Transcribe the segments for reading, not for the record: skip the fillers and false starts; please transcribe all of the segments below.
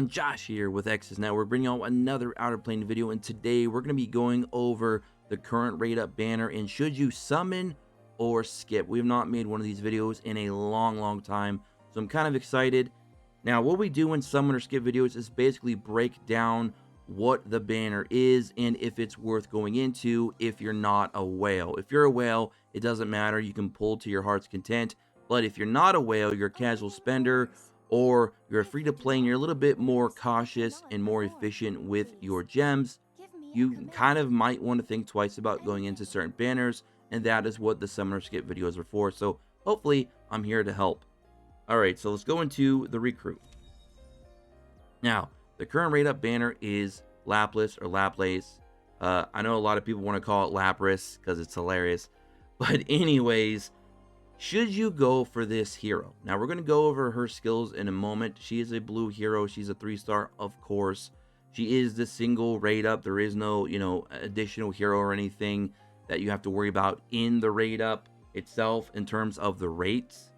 everyone, Josh here with X's Network, bringing y'all another Outerplane video, and today we're going to be going over the current rate up banner and should you summon or skip. We have not made one of these videos in a long time, so I'm kind of excited. Now, what we do in summon or skip videos is basically break down what the banner is and if it's worth going into if you're not a whale. If you're a whale, it doesn't matter, you can pull to your heart's content, but if you're not a whale, you're a casual spender, or you're free to play and you're a little bit more cautious and more efficient with your gems, you kind of might want to think twice about going into certain banners, and that is what the summoner skip videos are for. So hopefully I'm here to help. Alright, so let's go into the recruit. Now, the current rate up banner is Laplace or Laplace. I know a lot of people want to call it Lapras because it's hilarious. But anyways, should you go for this hero? Now, we're going to go over her skills in a moment. She is a blue hero. She's a 3-star, of course. She is the single rate up. There is no, additional hero or anything that you have to worry about in the rate up itself in terms of the rates.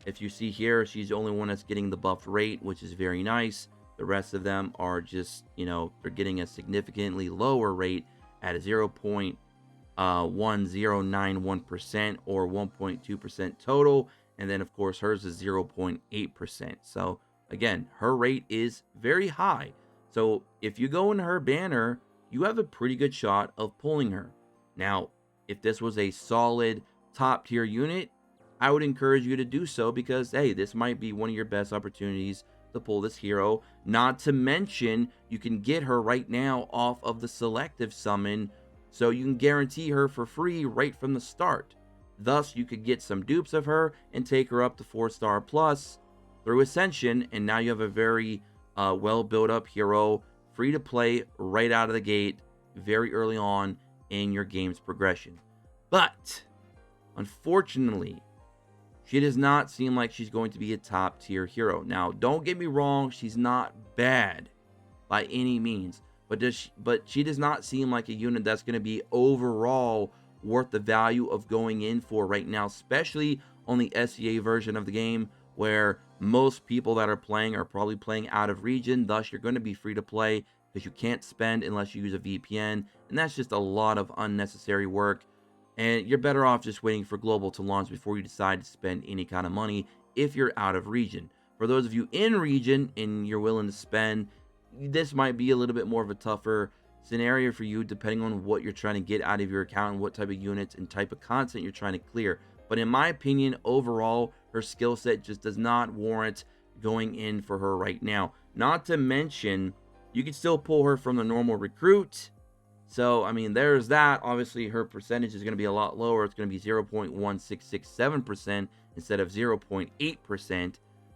If you see here, she's the only one that's getting the buffed rate, which is very nice. The rest of them are just, they're getting a significantly lower rate at a 0.1091% or 1.2% total, and then of course hers is 0.8%. So again, her rate is very high. So if you go into her banner, you have a pretty good shot of pulling her. Now, if this was a solid top tier unit, I would encourage you to do so, because hey, this might be one of your best opportunities to pull this hero. Not to mention, you can get her right now off of the selective summon, so you can guarantee her for free right from the start. Thus, you could get some dupes of her and take her up to 4-star plus through Ascension, and now you have a very well built up hero, free to play right out of the gate, very early on in your game's progression. But unfortunately, she does not seem like she's going to be a top tier hero. Now, don't get me wrong, she's not bad by any means, but she does not seem like a unit that's going to be overall worth the value of going in for right now, especially on the SEA version of the game, where most people that are playing are probably playing out of region. Thus, you're going to be free to play because you can't spend unless you use a VPN, and that's just a lot of unnecessary work. And you're better off just waiting for global to launch before you decide to spend any kind of money if you're out of region. For those of you in region and you're willing to spend, this might be a little bit more of a tougher scenario for you, depending on what you're trying to get out of your account and what type of units and type of content you're trying to clear. But in my opinion, overall, her skill set just does not warrant going in for her right now. Not to mention, you can still pull her from the normal recruit. So, I mean, there's that. Obviously, her percentage is going to be a lot lower. It's going to be 0.1667% instead of 0.8%.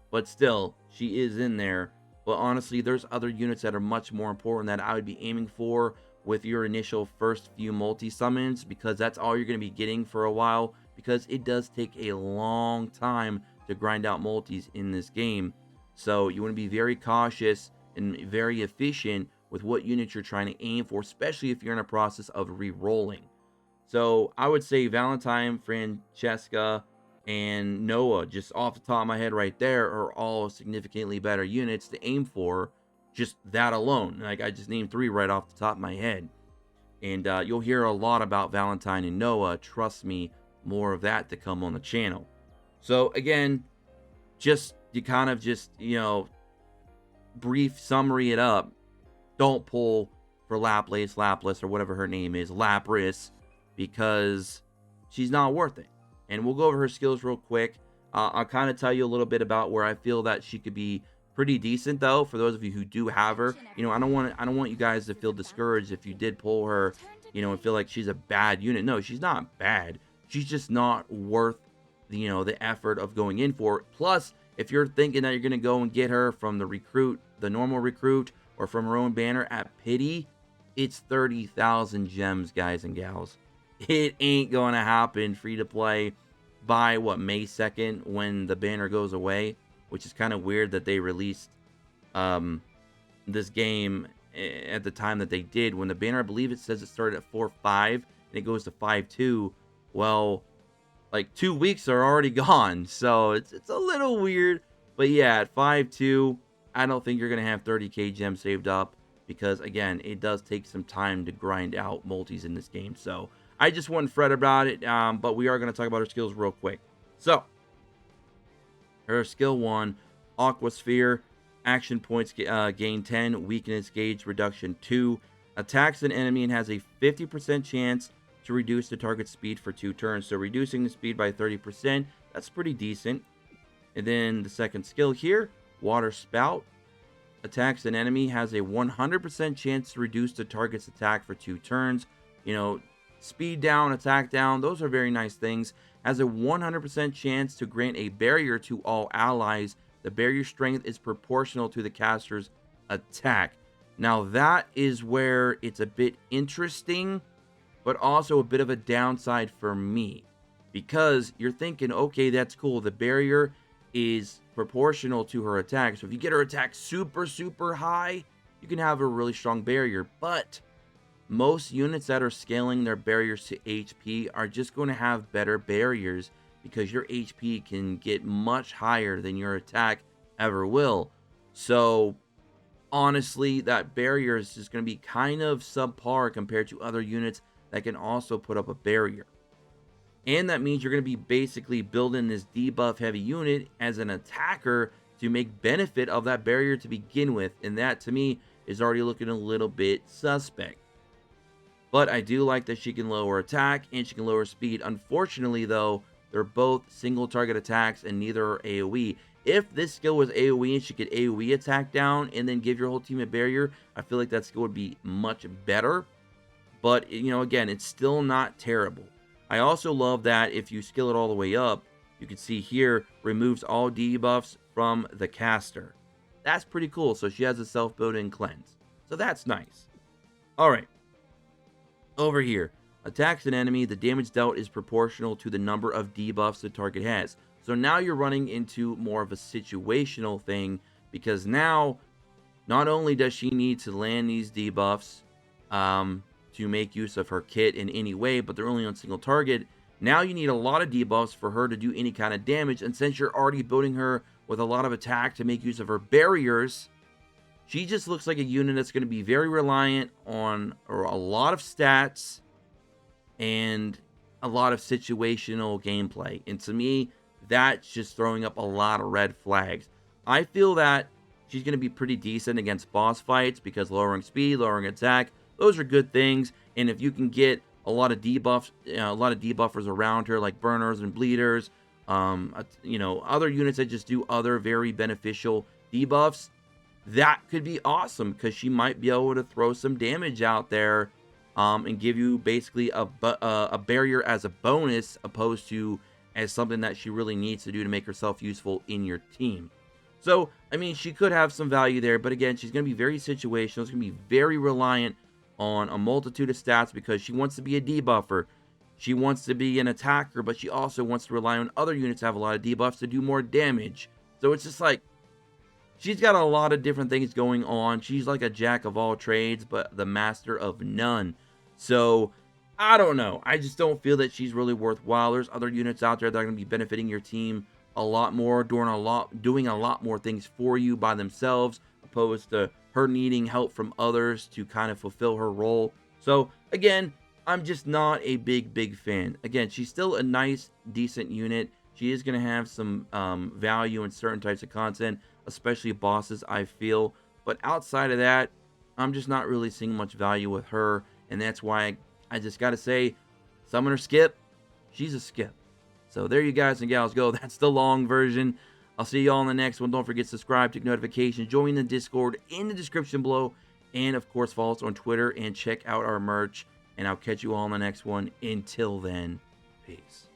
But still, she is in there. But honestly, there's other units that are much more important that I would be aiming for with your initial first few multi-summons, because that's all you're going to be getting for a while, because it does take a long time to grind out multis in this game. So you want to be very cautious and very efficient with what units you're trying to aim for, especially if you're in a process of re-rolling. So I would say Valentine, Francesca, and Noah, just off the top of my head right there, are all significantly better units to aim for, just that alone. Like, I just named 3 right off the top of my head. And you'll hear a lot about Valentine and Noah. Trust me, more of that to come on the channel. So again, you kind of brief summary it up. Don't pull for Laplace, or whatever her name is, Lapras, because she's not worth it. And we'll go over her skills real quick. I'll kind of tell you a little bit about where I feel that she could be pretty decent, though, for those of you who do have her. I don't want you guys to feel discouraged if you did pull her, and feel like she's a bad unit. No, she's not bad. She's just not worth the effort of going in for it. Plus, if you're thinking that you're going to go and get her from the recruit, the normal recruit, or from her own banner at pity, it's 30,000 gems, guys and gals. It ain't going to happen free to play by May 2nd, when the banner goes away, which is kind of weird that they released this game at the time that they did, when the banner, I believe it says it started at 4.5 and it goes to 5.2. Well, like 2 weeks are already gone, so it's a little weird. But yeah, at 5.2, I don't think you're going to have 30k gems saved up because, again, it does take some time to grind out multis in this game. So I just wouldn't fret about it, but we are going to talk about her skills real quick. So her skill 1, Aquasphere, action points gain 10, weakness gauge reduction 2, attacks an enemy and has a 50% chance to reduce the target speed for 2 turns. So reducing the speed by 30%, that's pretty decent. And then the second skill here, Water Spout, attacks an enemy, has a 100% chance to reduce the target's attack for 2 turns. You know, speed down, attack down, those are very nice things. Has a 100% chance to grant a barrier to all allies. The barrier strength is proportional to the caster's attack. Now that is where it's a bit interesting, but also a bit of a downside for me. Because you're thinking, okay, that's cool. The barrier is proportional to her attack. So if you get her attack super, super high, you can have a really strong barrier. But most units that are scaling their barriers to HP are just going to have better barriers because your HP can get much higher than your attack ever will. So honestly, that barrier is just going to be kind of subpar compared to other units that can also put up a barrier. And that means you're going to be basically building this debuff heavy unit as an attacker to make benefit of that barrier to begin with. And that to me is already looking a little bit suspect. But I do like that she can lower attack and she can lower speed. Unfortunately though, they're both single target attacks and neither are AoE. If this skill was AoE and she could AoE attack down and then give your whole team a barrier, I feel like that skill would be much better. But, you know, again, it's still not terrible. I also love that if you skill it all the way up, you can see here, removes all debuffs from the caster. That's pretty cool. So she has a self-built-in cleanse. So that's nice. All right. Over here, attacks an enemy. The damage dealt is proportional to the number of debuffs the target has. So now you're running into more of a situational thing because now, not only does she need to land these debuffs, to make use of her kit in any way, but they're only on single target. Now you need a lot of debuffs for her to do any kind of damage, and since you're already building her with a lot of attack to make use of her barriers, she just looks like a unit that's going to be very reliant on a lot of stats and a lot of situational gameplay. And to me, that's just throwing up a lot of red flags. I feel that she's going to be pretty decent against boss fights because lowering speed, lowering attack, those are good things. And if you can get a lot of debuffs, a lot of debuffers around her, like burners and bleeders, you know, other units that just do other very beneficial debuffs, that could be awesome because she might be able to throw some damage out there, and give you basically a barrier as a bonus, opposed to as something that she really needs to do to make herself useful in your team. So, I mean, she could have some value there, but again, she's going to be very situational. It's going to be very reliant on a multitude of stats because she wants to be a debuffer. She wants to be an attacker, but she also wants to rely on other units to have a lot of debuffs to do more damage. So it's just like, she's got a lot of different things going on. She's like a jack of all trades, but the master of none. So, I don't know. I just don't feel that she's really worthwhile. There's other units out there that are going to be benefiting your team a lot more, doing a lot more things for you by themselves, opposed to her needing help from others to kind of fulfill her role. So again, I'm just not a big fan. Again, she's still a nice, decent unit. She is going to have some value in certain types of content, especially bosses, I feel. But outside of that, I'm just not really seeing much value with her. And that's why I just got to say, summoner skip, she's a skip. So there you guys and gals go. That's the long version. I'll see you all in the next one. Don't forget to subscribe, take notifications, join the Discord in the description below, and of course follow us on Twitter and check out our merch. And I'll catch you all in the next one. Until then, peace.